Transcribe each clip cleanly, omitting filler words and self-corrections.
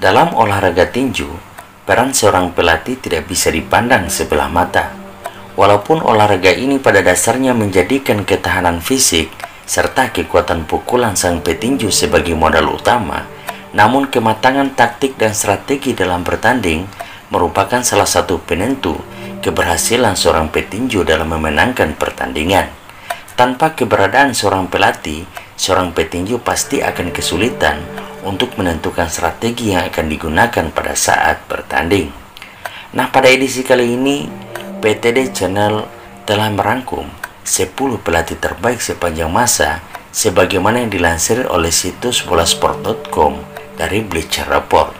Dalam olahraga tinju, peran seorang pelatih tidak bisa dipandang sebelah mata. Walaupun olahraga ini pada dasarnya menjadikan ketahanan fisik serta kekuatan pukulan sang petinju sebagai modal utama, namun kematangan taktik dan strategi dalam bertanding merupakan salah satu penentu keberhasilan seorang petinju dalam memenangkan pertandingan. Tanpa keberadaan seorang pelatih, seorang petinju pasti akan kesulitan untuk menentukan strategi yang akan digunakan pada saat bertanding. Nah, pada edisi kali ini, PTD Channel telah merangkum 10 pelatih terbaik sepanjang masa sebagaimana yang dilansir oleh situs bolasport.com dari Bleacher Report.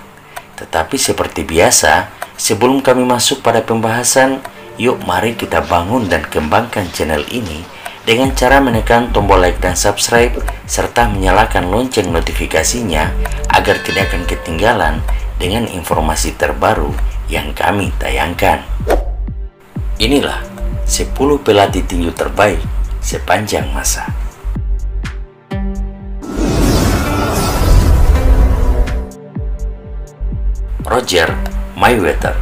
Tetapi seperti biasa, sebelum kami masuk pada pembahasan, yuk mari kita bangun dan kembangkan channel ini dengan cara menekan tombol like dan subscribe serta menyalakan lonceng notifikasinya agar tidak akan ketinggalan dengan informasi terbaru yang kami tayangkan. Inilah 10 pelatih tinju terbaik sepanjang masa. Roger Mayweather.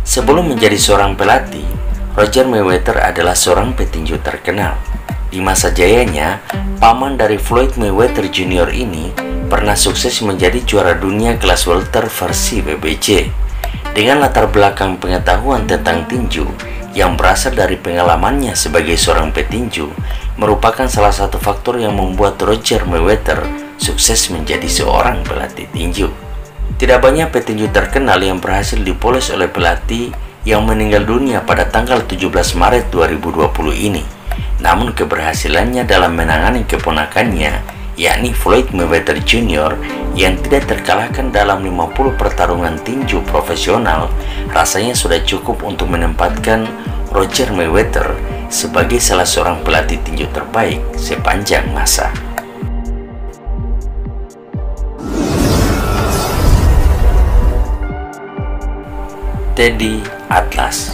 Sebelum menjadi seorang pelatih, Roger Mayweather adalah seorang petinju terkenal. Di masa jayanya, paman dari Floyd Mayweather Jr. ini pernah sukses menjadi juara dunia kelas welter versi WBC. Dengan latar belakang pengetahuan tentang tinju yang berasal dari pengalamannya sebagai seorang petinju, merupakan salah satu faktor yang membuat Roger Mayweather sukses menjadi seorang pelatih tinju. Tidak banyak petinju terkenal yang berhasil dipoles oleh pelatih yang meninggal dunia pada tanggal 17 Maret 2020 ini. Namun keberhasilannya dalam menangani keponakannya, yakni Floyd Mayweather Jr. yang tidak terkalahkan dalam 50 pertarungan tinju profesional, rasanya sudah cukup untuk menempatkan Roger Mayweather sebagai salah seorang pelatih tinju terbaik sepanjang masa. Teddy Atlas.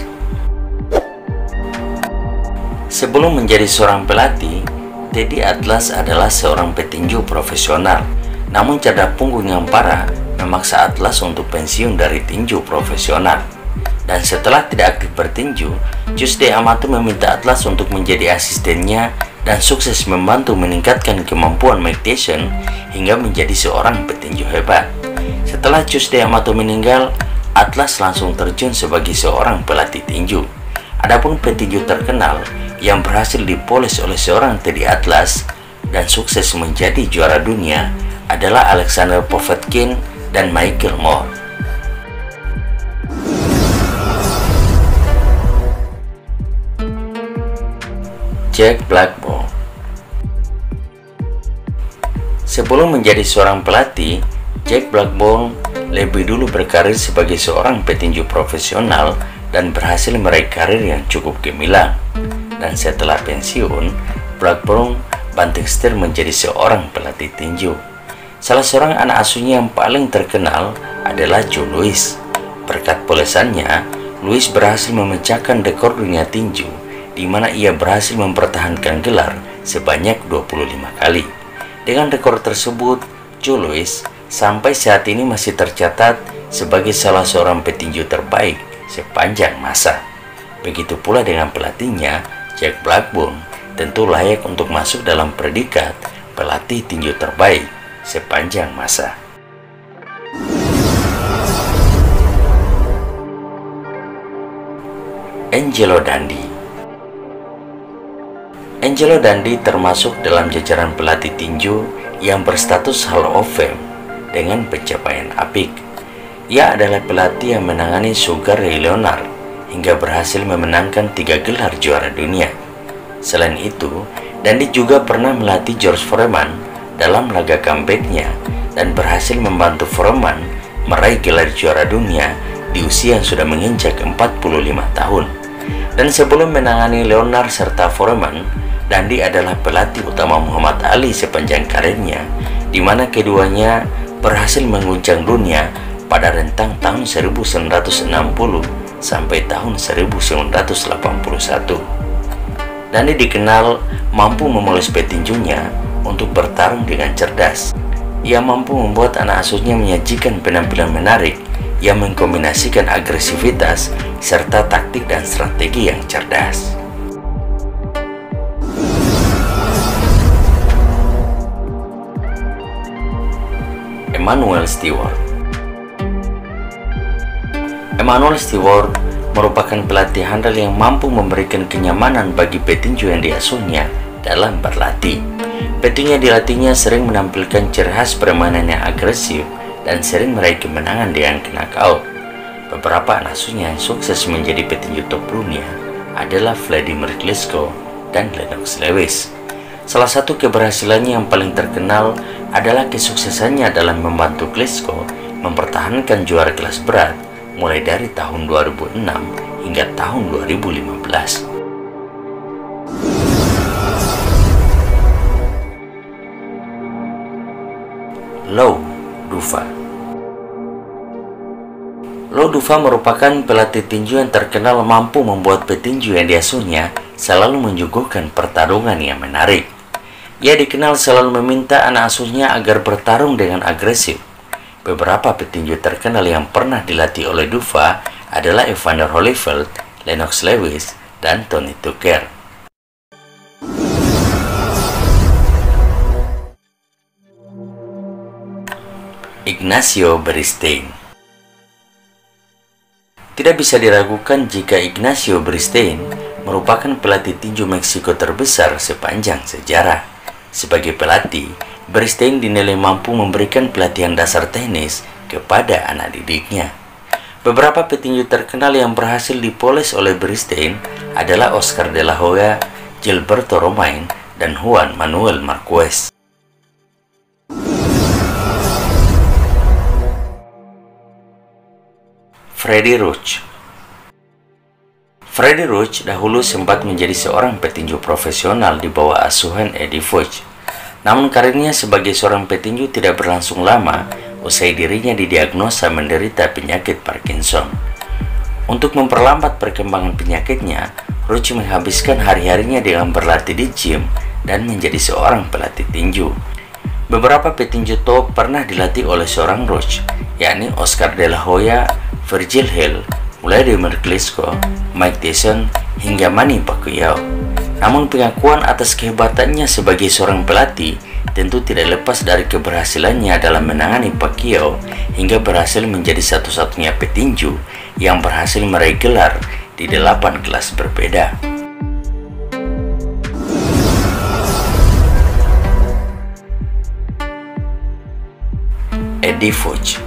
Sebelum menjadi seorang pelatih, Teddy Atlas adalah seorang petinju profesional. Namun cedera punggung yang parah memaksa Atlas untuk pensiun dari tinju profesional. Dan setelah tidak aktif bertinju, Tuesday Amato meminta Atlas untuk menjadi asistennya dan sukses membantu meningkatkan kemampuan Mike Tyson hingga menjadi seorang petinju hebat. Setelah Tuesday Amato meninggal, Atlas langsung terjun sebagai seorang pelatih tinju. Adapun petinju terkenal yang berhasil dipoles oleh seorang Teddy Atlas dan sukses menjadi juara dunia adalah Alexander Povetkin dan Michael Moore. Jack Blackburn. Sebelum menjadi seorang pelatih, Jack Blackburn lebih dulu berkarir sebagai seorang petinju profesional dan berhasil meraih karir yang cukup gemilang. Dan setelah pensiun, Blackburn banting setir menjadi seorang pelatih tinju. Salah seorang anak asuhnya yang paling terkenal adalah Joe Louis. Berkat polesannya, Louis berhasil memecahkan rekor dunia tinju, di mana ia berhasil mempertahankan gelar sebanyak 25 kali. Dengan rekor tersebut, Joe Louis sampai saat ini masih tercatat sebagai salah seorang petinju terbaik sepanjang masa. Begitu pula dengan pelatihnya, Jack Blackburn, tentu layak untuk masuk dalam predikat pelatih tinju terbaik sepanjang masa. Angelo Dundee. Angelo Dundee termasuk dalam jajaran pelatih tinju yang berstatus Hall of Fame dengan pencapaian apik. Ia adalah pelatih yang menangani Sugar Ray Leonard hingga berhasil memenangkan 3 gelar juara dunia. Selain itu, Dundee juga pernah melatih George Foreman dalam laga comeback-nya dan berhasil membantu Foreman meraih gelar juara dunia di usia yang sudah menginjak 45 tahun. Dan sebelum menangani Leonard serta Foreman, Dundee adalah pelatih utama Muhammad Ali sepanjang karirnya, di mana keduanya berhasil mengguncang dunia pada rentang tahun 1960 sampai tahun 1981. Dundee dikenal mampu memoles petinjunya untuk bertarung dengan cerdas. Ia mampu membuat anak asuhnya menyajikan penampilan menarik yang mengkombinasikan agresivitas serta taktik dan strategi yang cerdas. Emmanuel Stewart. Emmanuel Stewart merupakan pelatih handal yang mampu memberikan kenyamanan bagi petinju yang diasuhnya dalam berlatih. Petinju yang dilatihnya sering menampilkan ciri khas permainan yang agresif dan sering meraih kemenangan dengan knockout. Beberapa anak asuhnya yang sukses menjadi petinju top dunia adalah Vladimir Klitschko dan Lennox Lewis. Salah satu keberhasilannya yang paling terkenal adalah kesuksesannya dalam membantu Klitschko mempertahankan juara kelas berat mulai dari tahun 2006 hingga tahun 2015. Lou Duva. Lou Duva merupakan pelatih tinju yang terkenal mampu membuat petinju yang diasuhnya selalu menyuguhkan pertarungan yang menarik. Ia dikenal selalu meminta anak asuhnya agar bertarung dengan agresif. Beberapa petinju terkenal yang pernah dilatih oleh Duva adalah Evander Holyfield, Lennox Lewis, dan Tony Tucker. Ignacio Beristain. Tidak bisa diragukan jika Ignacio Beristain merupakan pelatih tinju Meksiko terbesar sepanjang sejarah. Sebagai pelatih, Beristain dinilai mampu memberikan pelatihan dasar teknis kepada anak didiknya. Beberapa petinju terkenal yang berhasil dipoles oleh Beristain adalah Oscar de la Hoya, Gilberto Romain, dan Juan Manuel Marquez. Freddie Roach. Freddie Roach dahulu sempat menjadi seorang petinju profesional di bawah asuhan Eddie Foch. Namun karirnya sebagai seorang petinju tidak berlangsung lama usai dirinya didiagnosa menderita penyakit Parkinson. Untuk memperlambat perkembangan penyakitnya, Roach menghabiskan hari-harinya dengan berlatih di gym dan menjadi seorang pelatih tinju. Beberapa petinju top pernah dilatih oleh seorang Roach, yakni Oscar de la Hoya, Virgil Hill, Vladimir Klitschko, Mike Tyson, hingga Manny Pacquiao. Namun pengakuan atas kehebatannya sebagai seorang pelatih tentu tidak lepas dari keberhasilannya dalam menangani Pacquiao hingga berhasil menjadi satu-satunya petinju yang berhasil meraih gelar di 8 kelas berbeda. Eddie Foch.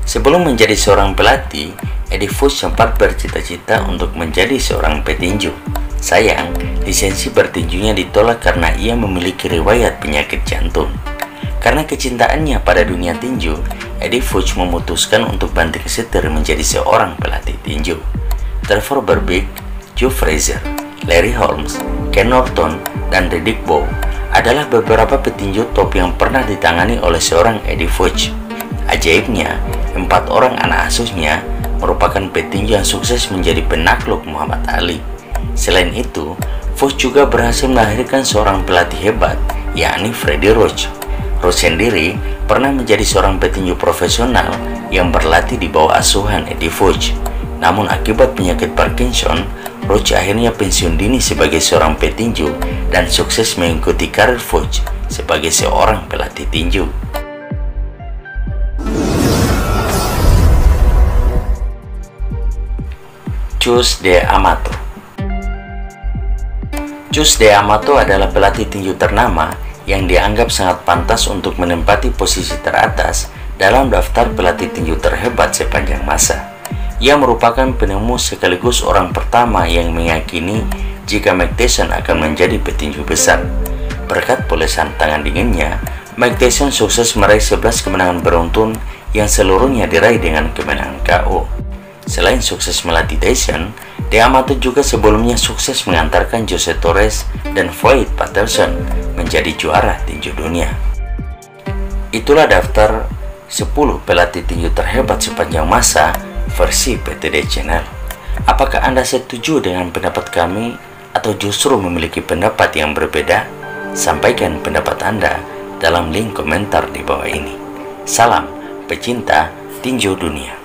Sebelum menjadi seorang pelatih, Eddie Foch sempat bercita-cita untuk menjadi seorang petinju. Sayang, lisensi bertinjunya ditolak karena ia memiliki riwayat penyakit jantung. Karena kecintaannya pada dunia tinju, Eddie Foch memutuskan untuk banting setir menjadi seorang pelatih tinju. Trevor Berbick, Joe Frazier, Larry Holmes, Ken Norton, dan Riddick Bowe adalah beberapa petinju top yang pernah ditangani oleh seorang Eddie Foch. Ajaibnya, 4 orang anak asuhnya merupakan petinju yang sukses menjadi penakluk Muhammad Ali. Selain itu, Foch juga berhasil melahirkan seorang pelatih hebat, yakni Freddie Roach. Roach sendiri pernah menjadi seorang petinju profesional yang berlatih di bawah asuhan Eddie Foch. Namun akibat penyakit Parkinson, Roach akhirnya pensiun dini sebagai seorang petinju dan sukses mengikuti karir Foch sebagai seorang pelatih tinju. Chus D'Amato. Chus D'Amato adalah pelatih tinju ternama yang dianggap sangat pantas untuk menempati posisi teratas dalam daftar pelatih tinju terhebat sepanjang masa. Ia merupakan penemu sekaligus orang pertama yang meyakini jika Mike Tyson akan menjadi petinju besar. Berkat polesan tangan dinginnya, Mike Tyson sukses meraih 11 kemenangan beruntun yang seluruhnya diraih dengan kemenangan KO. Selain sukses melatih Tyson, D'Amato juga sebelumnya sukses mengantarkan Jose Torres dan Floyd Patterson menjadi juara tinju dunia. Itulah daftar 10 pelatih tinju terhebat sepanjang masa versi PTD Channel. Apakah Anda setuju dengan pendapat kami atau justru memiliki pendapat yang berbeda? Sampaikan pendapat Anda dalam link komentar di bawah ini. Salam pecinta tinju dunia.